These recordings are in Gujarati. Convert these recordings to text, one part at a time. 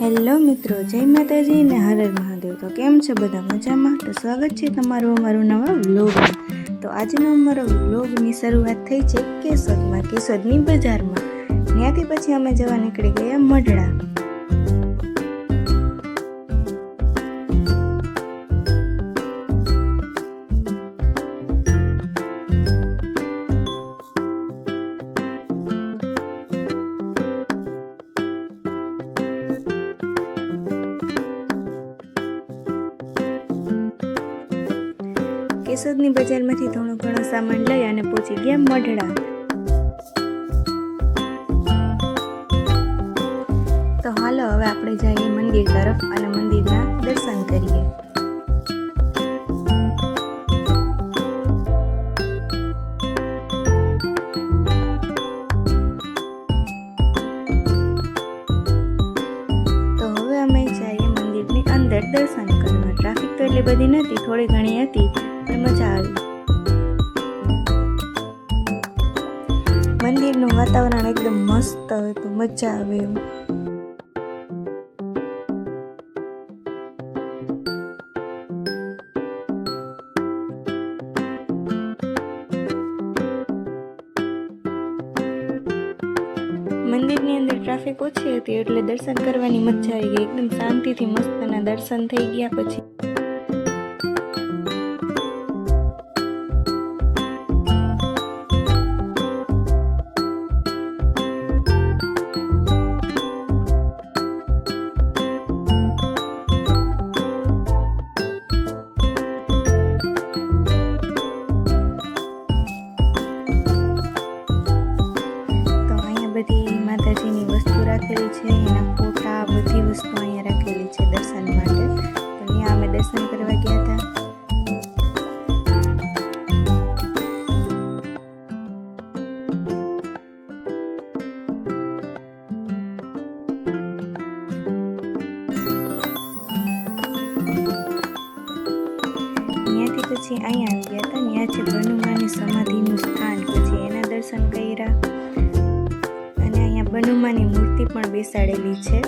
હેલો મિત્રો, જય માતાજી ને હર હર મહાદેવ। તો કેમ છે બધા મજામાં? તો સ્વાગત છે તમારું અમારું નવા વ્લોગમાં। તો આજનો અમારો વ્લોગની શરૂઆત થઈ છે કેશોદમાં, કેશોદની બજારમાં। ત્યાંથી પછી અમે જવા નીકળી ગયા મઢડા। કેશોદની બજારમાંથી થોડો ઘણો સામાન લઈ અને પહોંચી ગયા મઢડા। તો હાલો હવે આપણે જઈએ મંદિર તરફ અને મંદિરના દર્શન કરીએ। તો હવે અમે જઈએ મંદિરની અંદર દર્શન કરવા। ટ્રાફિક તો એટલી બધી નથી, થોડી ઘણી હતી, મજા આવી। મંદિરનું વાતાવરણ એકદમ મસ્ત હતું, મજા આવે એવું। મંદિરની અંદર ટ્રાફિક ઓછી હતી એટલે દર્શન કરવાની મજા આવી ગઈ। એકદમ શાંતિથી મસ્તના દર્શન થઈ ગયા। પછી બધી માતાજીની વસ્તુ રાખેલી છે, એના ફોટા, બધી વસ્તુ અહીંયા રાખેલી છે દર્શન માટે। તો અહીંયા અમે દર્શન કરવા ગયા હતા। ત્યાંથી પછી અહીંયા આવી ગયા હતા। ત્યાં છે બનુમાની સમાધિનું સ્થાન, પછી એના દર્શન કર્યા। બનુમાની મૂર્તિ પણ બેસાડેલી છે।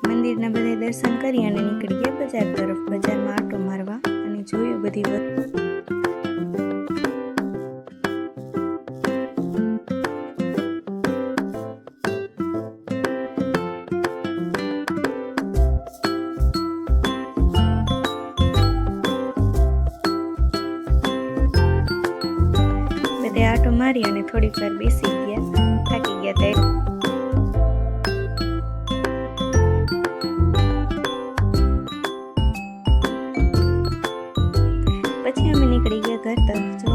મંદિરના બધા દર્શન કરી અને નીકળી ગયા બજાર તરફ। બજારમાં આંટો મારવા અને જોયું બધી આટો મારી અને થોડીક વાર બેસી ગયા, થાકી ગયા હતા। પછી અમે નીકળી ગયા ઘર તરફ।